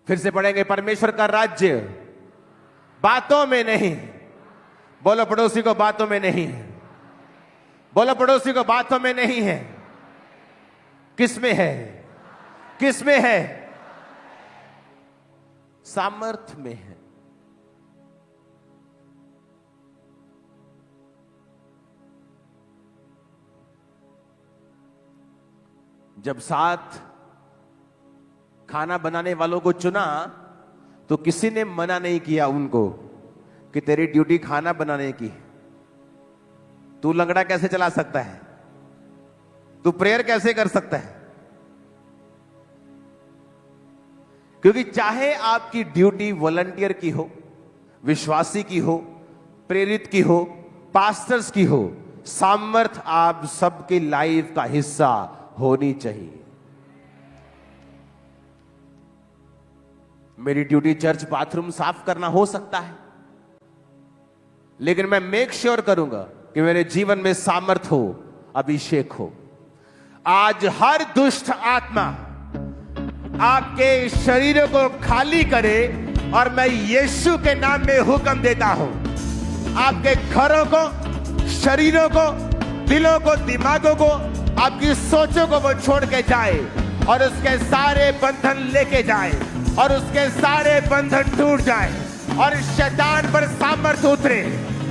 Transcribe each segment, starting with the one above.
फिर से पढ़ेंगे, परमेश्वर का राज्य बातों में नहीं। बोलो पड़ोसी को, बातों में नहीं है। बोलो पड़ोसी को, बातों में नहीं है। किस में है? किस में है? सामर्थ्य में है। जब 7 खाना बनाने वालों को चुना तो किसी ने मना नहीं किया उनको कि तेरी ड्यूटी खाना बनाने की। तू लंगड़ा कैसे चला सकता है? तू प्रेयर कैसे कर सकता है? क्योंकि चाहे आपकी ड्यूटी वॉलंटियर की हो, विश्वासी की हो, प्रेरित की हो, पास्टर्स की हो, सामर्थ आप सबकी लाइफ का हिस्सा होनी चाहिए। मेरी ड्यूटी चर्च बाथरूम साफ करना हो सकता है, लेकिन मैं मेक श्योर करूंगा कि मेरे जीवन में सामर्थ हो, अभिषेक हो। आज हर दुष्ट आत्मा आपके शरीरों को खाली करे और मैं यीशु के नाम में हुक्म देता हूं, आपके घरों को, शरीरों को, दिलों को, दिमागों को, आपकी सोचों को वो छोड़ के जाए और उसके सारे बंधन लेके जाए और उसके सारे बंधन टूट जाए और शैतान पर सामर्थ्य उतरे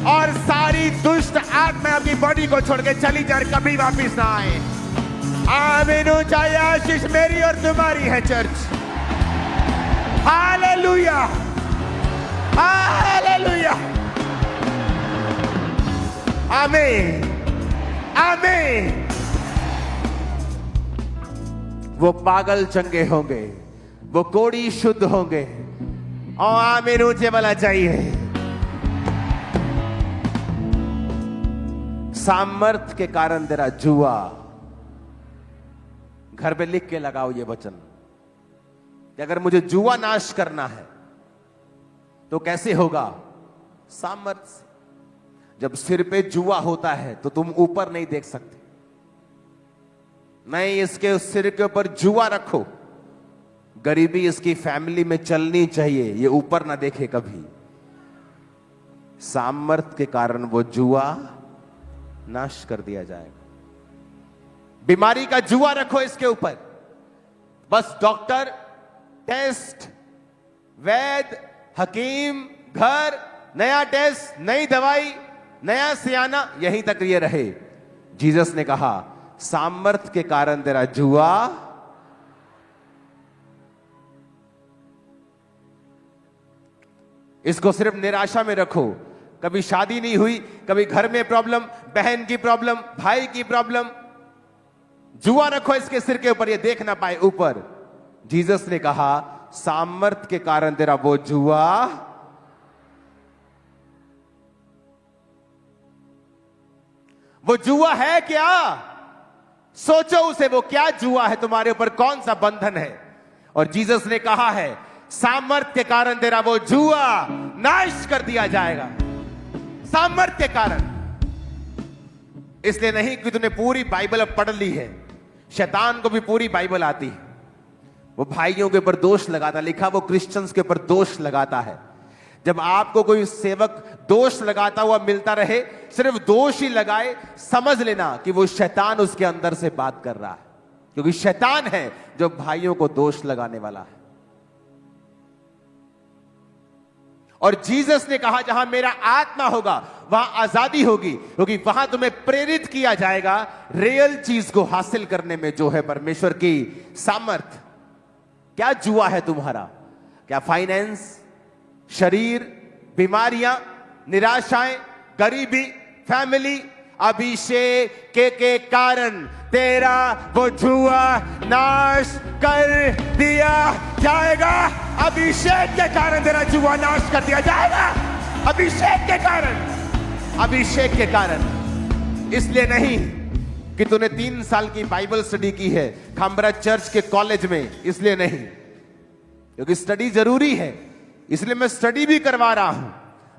और सारी दुष्ट आत्मा अपनी बॉडी को छोड़ के चली जाए, कभी वापिस ना आए। आमीन। चाहे आशीष मेरी और तुम्हारी है चर्च। हालेलुया, हालेलुया, आमीन, आमीन। वो पागल चंगे होंगे, वो कोड़ी शुद्ध होंगे। और आमीन ऊंचे वाला चाहिए। सामर्थ के कारण तेरा जुआ, घर पे लिख के लगाओ ये वचन कि अगर मुझे जुआ नाश करना है तो कैसे होगा? सामर्थ से। जब सिर पे जुआ होता है तो तुम ऊपर नहीं देख सकते। नहीं, इसके सिर के ऊपर जुआ रखो। गरीबी इसकी फैमिली में चलनी चाहिए, ये ऊपर ना देखे कभी। सामर्थ के कारण वो जुआ नाश कर दिया जाएगा। बीमारी का जुआ रखो इसके ऊपर, बस डॉक्टर, टेस्ट, वैद्य, हकीम, घर, नया टेस्ट, नई दवाई, नया सियाना, यहीं तक ये रहे। जीसस ने कहा सामर्थ के कारण तेरा जुआ इसको सिर्फ निराशा में रखो। कभी शादी नहीं हुई, कभी घर में प्रॉब्लम, बहन की प्रॉब्लम, भाई की प्रॉब्लम, जुआ रखो इसके सिर के ऊपर, ये देख ना पाए ऊपर। जीसस ने कहा सामर्थ के कारण तेरा वो जुआ है क्या? सोचो उसे, वो क्या जुआ है तुम्हारे ऊपर, कौन सा बंधन है? और जीसस ने कहा है सामर्थ के कारण तेरा वो जुआ नाश कर दिया जाएगा। सामर्थ के कारण। इसलिए नहीं कि तूने पूरी बाइबल अब पढ़ ली है। शैतान को भी पूरी बाइबल आती है। वो भाइयों के ऊपर दोष लगाता, लिखा वो क्रिश्चियंस के ऊपर दोष लगाता है। जब आपको कोई सेवक दोष लगाता हुआ मिलता रहे, सिर्फ दोष ही लगाए, समझ लेना कि वो शैतान उसके अंदर से बात कर रहा है, क्योंकि शैतान है जो भाइयों को दोष लगाने वाला है। और जीसस ने कहा जहां मेरा आत्मा होगा वहां आजादी होगी, क्योंकि वहां तुम्हें प्रेरित किया जाएगा रियल चीज को हासिल करने में, जो है परमेश्वर की सामर्थ। क्या जुआ है तुम्हारा? क्या फाइनेंस, शरीर, बीमारियां, निराशाएं, गरीबी, फैमिली? अभिषेक के कारण तेरा वो जुआ नाश कर दिया जाएगा। अभिषेक के कारण तेरा जुआ नाश कर दिया जाएगा। अभिषेक के कारण, अभिषेक के कारण। इसलिए नहीं कि तूने 3 साल की बाइबल स्टडी की है खामरा चर्च के कॉलेज में, इसलिए नहीं, क्योंकि स्टडी जरूरी है, इसलिए मैं स्टडी भी करवा रहा हूं,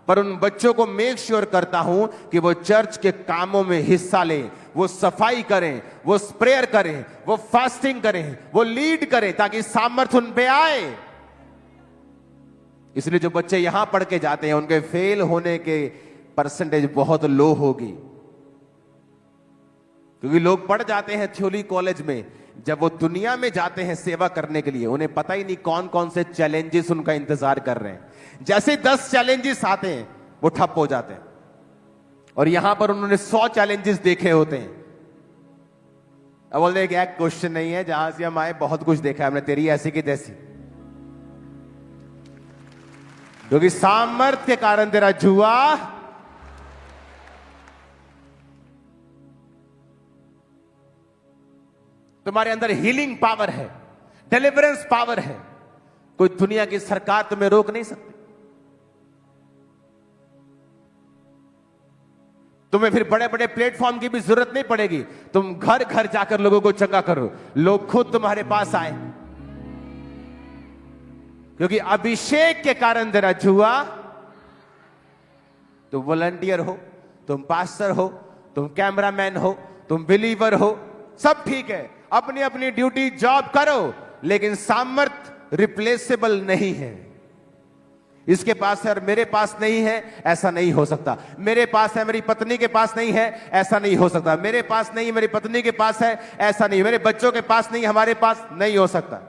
पर उन बच्चों को मेक श्योर करता हूं कि वो चर्च के कामों में हिस्सा लें, वो सफाई करें, वो प्रेयर करें, वो फास्टिंग करें, वो लीड करें, ताकि सामर्थ्य उन पे आए। इसलिए जो बच्चे यहां पढ़ के जाते हैं उनके फेल होने के परसेंटेज बहुत लो होगी, क्योंकि लोग पढ़ जाते हैं थ्योरी कॉलेज में, जब वो दुनिया में जाते हैं सेवा करने के लिए उन्हें पता ही नहीं कौन कौन से चैलेंजेस उनका इंतजार कर रहे हैं। जैसे 10 चैलेंजेस आते हैं वो ठप हो जाते हैं, और यहां पर उन्होंने 100 चैलेंजेस देखे होते हैं। अब बोलते हैं कि एक क्वेश्चन नहीं है, जहां से हम आए बहुत कुछ देखा है हमने, तेरी ऐसी की तैसी, क्योंकि सामर्थ्य के कारण तेरा जुआ तुम्हारे अंदर हीलिंग पावर है, डिलीवरेंस पावर है, कोई दुनिया की सरकार तुम्हें रोक नहीं सकती। तुम्हें फिर बड़े बड़े प्लेटफॉर्म की भी जरूरत नहीं पड़ेगी, तुम घर घर जाकर लोगों को चंगा करो, लोग खुद तुम्हारे पास आए, क्योंकि अभिषेक के कारण तेरा जुआ, तुम वॉलंटियर हो, तुम पास्टर हो, तुम कैमरामैन हो, तुम बिलीवर हो, सब ठीक है, अपनी अपनी ड्यूटी जॉब करो, लेकिन सामर्थ रिप्लेसेबल नहीं है। इसके पास है और मेरे पास नहीं है, ऐसा नहीं हो सकता। मेरे पास है, मेरी पत्नी के पास नहीं है, ऐसा नहीं हो सकता। मेरे पास नहीं, मेरी पत्नी के पास है, ऐसा नहीं। मेरे बच्चों के पास नहीं, हमारे पास नहीं हो सकता।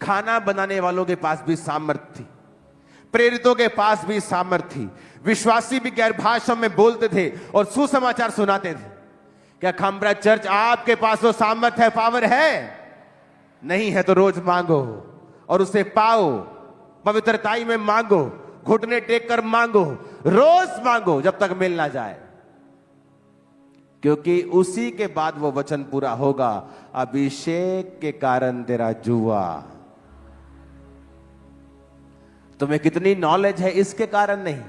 खाना बनाने वालों के पास भी सामर्थ थी, प्रेरितों के पास भी सामर्थ थी, विश्वासी भी गैर भाषा में बोलते थे और सुसमाचार सुनाते थे। क्या खामरा चर्च आपके पास वो सामर्थ है, पावर है? नहीं है तो रोज मांगो और उसे पाओ, पवित्रताई में मांगो, घुटने टेक कर मांगो, रोज मांगो जब तक मिल ना जाए, क्योंकि उसी के बाद वो वचन पूरा होगा, अभिषेक के कारण तेरा जुआ। तुम्हें कितनी नॉलेज है इसके कारण नहीं,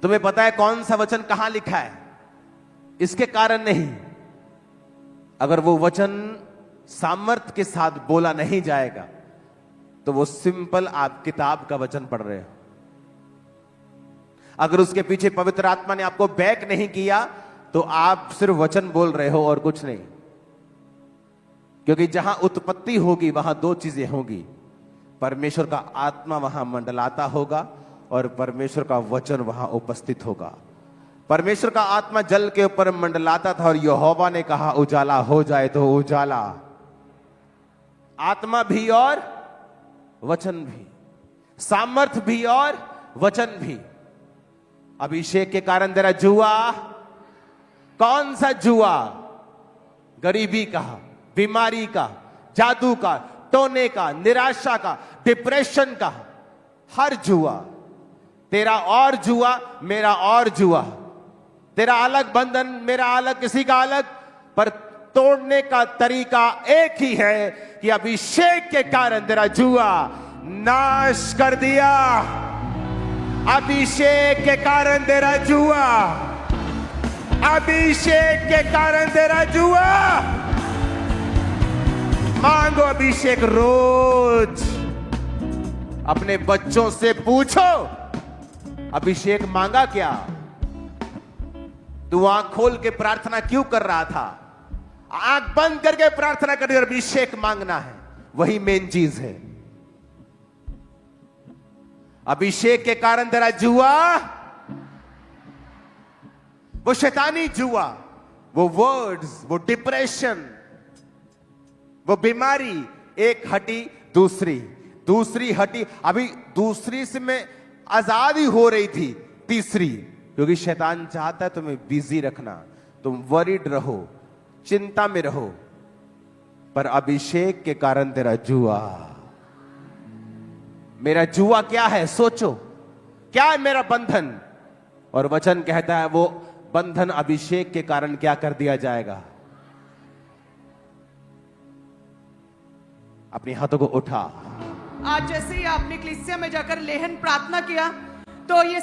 तुम्हें पता है कौन सा वचन कहां लिखा है इसके कारण नहीं। अगर वो वचन सामर्थ के साथ बोला नहीं जाएगा तो वो सिंपल आप किताब का वचन पढ़ रहे हो। अगर उसके पीछे पवित्र आत्मा ने आपको बैक नहीं किया तो आप सिर्फ वचन बोल रहे हो और कुछ नहीं, क्योंकि जहां उत्पत्ति होगी वहां 2 चीजें होंगी, परमेश्वर का आत्मा वहां मंडलाता होगा और परमेश्वर का वचन वहां उपस्थित होगा। परमेश्वर का आत्मा जल के ऊपर मंडलाता था और यहोवा ने कहा उजाला हो जाए तो उजाला। आत्मा भी और वचन भी, सामर्थ भी और वचन भी। अभिषेक के कारण तेरा जुआ, कौन सा जुआ? गरीबी का, बीमारी का, जादू का, टोने का, निराशा का, डिप्रेशन का, हर जुआ। तेरा और जुआ, मेरा और जुआ, तेरा अलग बंधन, मेरा अलग, किसी का अलग, पर तोड़ने का तरीका एक ही है कि अभिषेक के कारण तेरा जुआ नाश कर दिया। अभिषेक के कारण तेरा जुआ, अभिषेक के कारण तेरा जुआ। मांगो अभिषेक रोज। अपने बच्चों से पूछो अभिषेक मांगा क्या? तू आंख खोल के प्रार्थना क्यों कर रहा था? आंख बंद करके प्रार्थना करनी और अभिषेक मांगना है, वही मेन चीज है। अभिषेक के कारण तेरा जुआ, वो शैतानी जुआ, वो वर्ड्स, वो डिप्रेशन, वो बीमारी, एक हटी दूसरी हटी, अभी दूसरी से मैं आजादी हो रही थी, तीसरी, क्योंकि शैतान चाहता है तुम्हें बिजी रखना, तुम वरीड रहो, चिंता में रहो, पर अभिषेक के कारण तेरा जुआ। मेरा जुआ क्या है? सोचो, क्या है मेरा बंधन? और वचन कहता है वो बंधन अभिषेक के कारण क्या कर दिया जाएगा। अपने हाथों को उठा। आज जैसे ही आपने कलीसिया में जाकर लेहन प्रार्थना किया तो ये